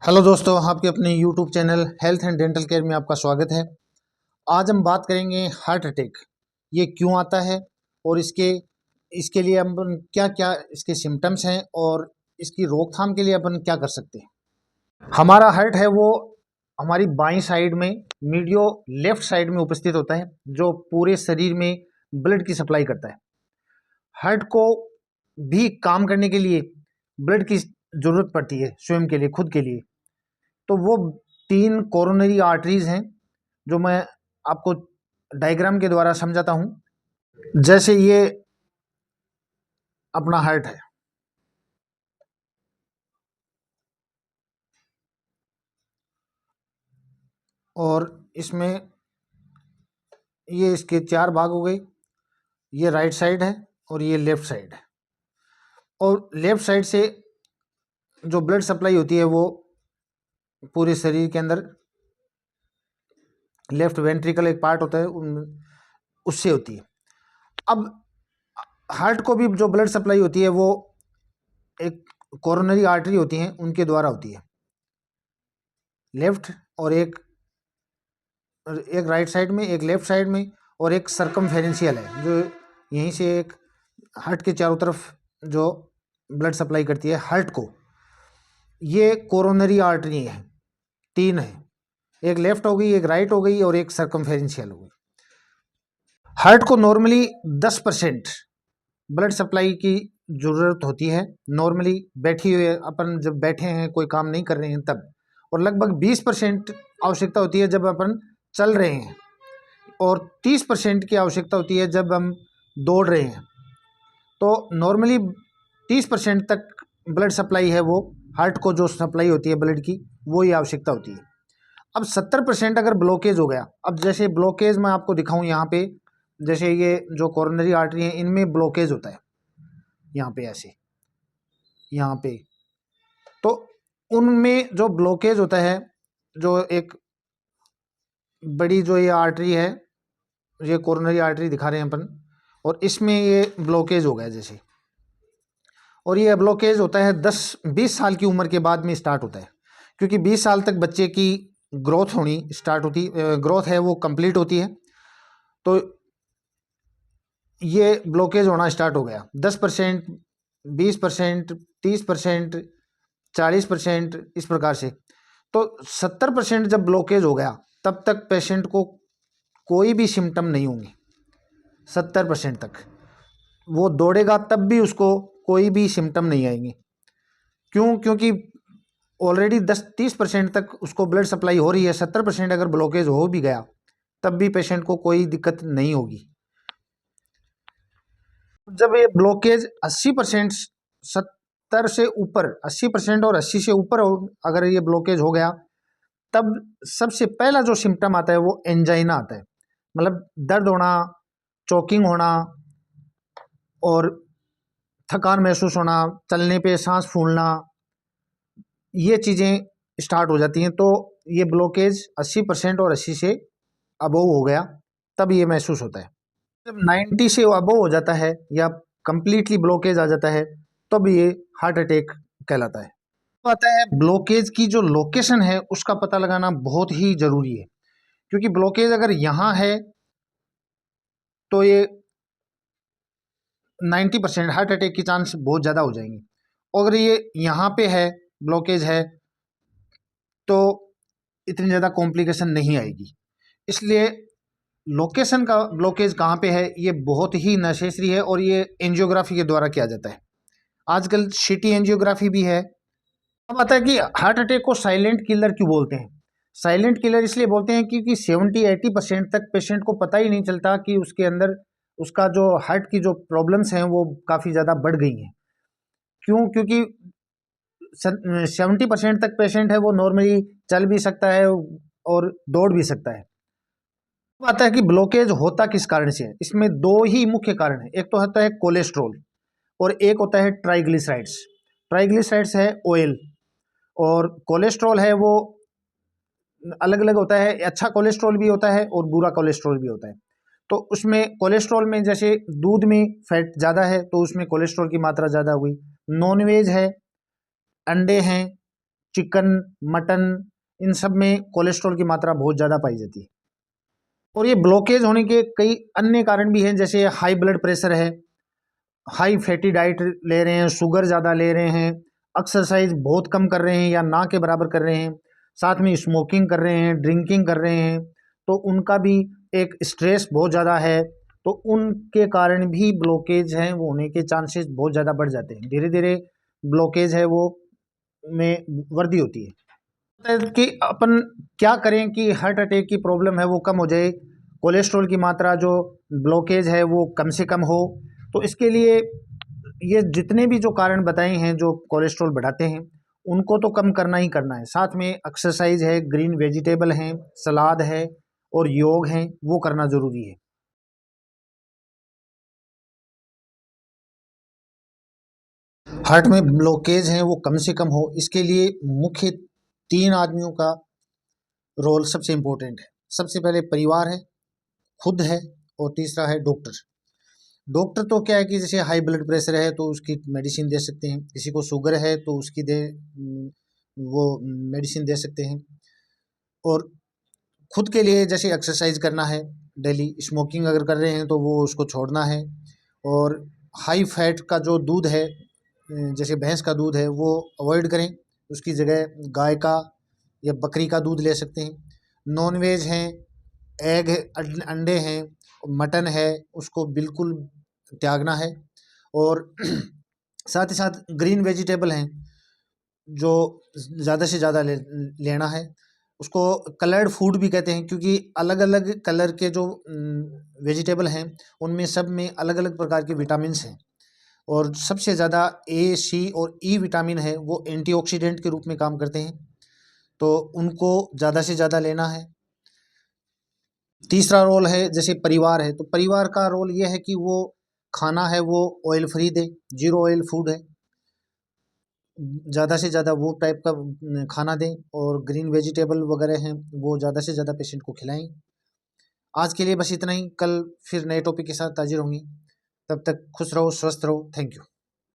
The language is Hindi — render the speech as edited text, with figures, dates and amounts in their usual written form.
हेलो दोस्तों, आपके अपने YouTube channel health and dental care में आपका स्वागत है। आज हम बात करेंगे हार्ट अटैक, ये क्यों आता है और इसके इसके लिए अपन क्या क्या इसके सिम्टम्स हैं और इसकी रोकथाम के लिए अपन क्या कर सकते हैं। हमारा हार्ट है वो हमारी बाईं साइड में मीडियो लेफ्ट साइड में उपस्थित होता है, जो पूरे शरीर में ब्लड की सप्लाई करता है। हार्ट को भी काम करने के लिए ब्लड की जरूरत पड़ती है, स्वयं के लिए, खुद के लिए। तो वो 3 कोरोनरी आर्टरीज हैं, जो मैं आपको डायग्राम के द्वारा समझाता हूं। जैसे ये अपना हार्ट है और इसमें ये इसके 4 भाग हो गए। ये राइट साइड है और ये लेफ्ट साइड है। और लेफ्ट साइड से जो ब्लड सप्लाई होती है वो पूरे शरीर के अंदर लेफ्ट वेंट्रिकल एक पार्ट होता है उससे होती है। अब हार्ट को भी जो ब्लड सप्लाई होती है वो एक कोरोनरी आर्टरी होती हैं, उनके द्वारा होती है। लेफ्ट और एक राइट साइड में, एक लेफ्ट साइड में, और एक सर्कमफेरेंशियल है जो यहीं से एक हार्ट के चारों तरफ जो ब्लड सप्लाई करती है हार्ट को। ये कोरोनरी आर्टरी है, 3 है। एक लेफ्ट हो गई, एक राइट हो गई और एक सर्कमफेरेंशियल हो गई। हार्ट को नॉर्मली 10% ब्लड सप्लाई की ज़रूरत होती है। नॉर्मली बैठी हुए अपन जब बैठे हैं, कोई काम नहीं कर रहे हैं तब। और लगभग 20% आवश्यकता होती है जब अपन चल रहे हैं, और 30% की आवश्यकता होती है जब हम दौड़ रहे हैं। तो नॉर्मली 30% तक ब्लड सप्लाई है वो हार्ट को, जो सप्लाई होती है ब्लड की, वो ही आवश्यकता होती है। अब 70% अगर ब्लॉकेज हो गया, अब जैसे ब्लॉकेज मैं आपको दिखाऊं यहाँ पे, जैसे ये जो कोरोनरी आर्टरी है इनमें ब्लॉकेज होता है यहाँ पे, ऐसे यहाँ पे। तो उनमें जो ब्लॉकेज होता है, जो एक बड़ी जो ये आर्टरी है, ये कोरोनरी आर्टरी दिखा रहे हैं अपन, और इसमें ये ब्लॉकेज हो गया जैसे। और ये ब्लॉकेज होता है 10-20 साल की उम्र के बाद में स्टार्ट होता है, क्योंकि 20 साल तक बच्चे की ग्रोथ होनी स्टार्ट होती, ग्रोथ है वो कंप्लीट होती है। तो ये ब्लॉकेज होना स्टार्ट हो गया 10%, 20%, 30%, 40%, इस प्रकार से। तो 70% जब ब्लॉकेज हो गया तब तक पेशेंट को कोई भी सिम्टम नहीं होंगे। 70% तक वो दौड़ेगा तब भी उसको कोई भी सिम्टम नहीं आएंगे। क्यों? क्योंकि ऑलरेडी 10-30% तक उसको ब्लड सप्लाई हो रही है। 70% अगर ब्लॉकेज हो भी गया तब भी पेशेंट को कोई दिक्कत नहीं होगी। जब ये ब्लॉकेज 80%, 70 से ऊपर, 80% और 80 से ऊपर अगर ये ब्लॉकेज हो गया, तब सबसे पहला जो सिम्टम आता है वो एंजाइना आता है। मतलब दर्द होना, चोकिंग होना और थकान महसूस होना, चलने पे सांस फूलना, ये चीज़ें स्टार्ट हो जाती हैं। तो ये ब्लॉकेज 80% और 80 से अबव हो गया तब ये महसूस होता है। जब 90 से अबव हो जाता है या कंप्लीटली ब्लॉकेज आ जाता है तब ये हार्ट अटैक कहलाता है। तो आता है ब्लॉकेज की जो लोकेशन है उसका पता लगाना बहुत ही जरूरी है, क्योंकि ब्लॉकेज अगर यहाँ है तो ये 90% हार्ट अटैक की चांस बहुत ज़्यादा हो जाएंगे। अगर ये यहाँ पे है, ब्लॉकेज है, तो इतनी ज़्यादा कॉम्प्लिकेशन नहीं आएगी। इसलिए लोकेशन का ब्लॉकेज कहाँ पे है ये बहुत ही नेसेसरी है, और ये एंजियोग्राफी के द्वारा किया जाता है। आजकल सिटी एंजियोग्राफी भी है। अब आता है कि हार्ट अटैक को साइलेंट किलर क्यों बोलते हैं। साइलेंट किलर इसलिए बोलते हैं क्योंकि 70-80% तक पेशेंट को पता ही नहीं चलता कि उसके अंदर उसका जो हार्ट की जो प्रॉब्लम्स हैं वो काफ़ी ज़्यादा बढ़ गई हैं। क्यों? क्योंकि 70% तक पेशेंट है वो नॉर्मली चल भी सकता है और दौड़ भी सकता है। अब आता है कि ब्लॉकेज होता किस कारण से है। इसमें 2 ही मुख्य कारण हैं। एक तो होता है कोलेस्ट्रॉल और एक होता है ट्राइग्लिसराइड्स। ट्राइग्लिसराइड्स है ऑयल, और कोलेस्ट्रॉल है वो अलग अलग होता है। अच्छा कोलेस्ट्रॉल भी होता है और बुरा कोलेस्ट्रॉल भी होता है। तो उसमें कोलेस्ट्रॉल में जैसे दूध में फैट ज़्यादा है तो उसमें कोलेस्ट्रॉल की मात्रा ज़्यादा हुई। नॉन वेज है, अंडे हैं, चिकन, मटन, इन सब में कोलेस्ट्रॉल की मात्रा बहुत ज़्यादा पाई जाती है। और ये ब्लॉकेज होने के कई अन्य कारण भी हैं, जैसे हाई ब्लड प्रेशर है, हाई फैटी डाइट ले रहे हैं, शुगर ज़्यादा ले रहे हैं, एक्सरसाइज बहुत कम कर रहे हैं या ना के बराबर कर रहे हैं, साथ में स्मोकिंग कर रहे हैं, ड्रिंकिंग कर रहे हैं, तो उनका भी एक स्ट्रेस बहुत ज़्यादा है, तो उनके कारण भी ब्लॉकेज हैं वो होने के चांसेस बहुत ज़्यादा बढ़ जाते हैं। धीरे धीरे ब्लॉकेज है वो में वृद्धि होती है कि अपन क्या करें कि हार्ट अटैक की प्रॉब्लम है वो कम हो जाए, कोलेस्ट्रॉल की मात्रा जो ब्लॉकेज है वो कम से कम हो। तो इसके लिए ये जितने भी जो कारण बताए हैं जो कोलेस्ट्रॉल बढ़ाते हैं उनको तो कम करना ही करना है, साथ में एक्सरसाइज है, ग्रीन वेजिटेबल हैं, सलाद है और योग है, वो करना ज़रूरी है। हार्ट में ब्लॉकेज है वो कम से कम हो, इसके लिए मुख्य 3 आदमियों का रोल सबसे इम्पोर्टेंट है। सबसे पहले परिवार है, खुद है और तीसरा है डॉक्टर। डॉक्टर तो क्या है कि जैसे हाई ब्लड प्रेशर है तो उसकी मेडिसिन दे सकते हैं, किसी को शुगर है तो उसकी वो मेडिसिन दे सकते हैं। और खुद के लिए जैसे एक्सरसाइज करना है डेली, स्मोकिंग अगर कर रहे हैं तो वो उसको छोड़ना है। और हाई फैट का जो दूध है, जैसे भैंस का दूध है वो अवॉइड करें, उसकी जगह गाय का या बकरी का दूध ले सकते हैं। नॉन वेज हैं, एग अंडे हैं, मटन है, उसको बिल्कुल त्यागना है। और साथ ही साथ ग्रीन वेजिटेबल हैं जो ज़्यादा से ज़्यादा लेना है। उसको कलर्ड फूड भी कहते हैं क्योंकि अलग अलग कलर के जो वेजिटेबल हैं उनमें सब में अलग अलग प्रकार के विटामिन्स हैं। और सबसे ज़्यादा ए, सी और ई विटामिन है वो एंटीऑक्सीडेंट के रूप में काम करते हैं, तो उनको ज़्यादा से ज़्यादा लेना है। तीसरा रोल है जैसे परिवार है, तो परिवार का रोल ये है कि वो खाना है वो ऑयल फ्री दे, जीरो ऑयल फूड है, ज़्यादा से ज़्यादा वो टाइप का खाना दें और ग्रीन वेजिटेबल वगैरह हैं वो ज़्यादा से ज़्यादा पेशेंट को खिलाएं। आज के लिए बस इतना ही, कल फिर नए टॉपिक के साथ हाजिर होंगे। तब तक खुश रहो, स्वस्थ रहो। Thank you.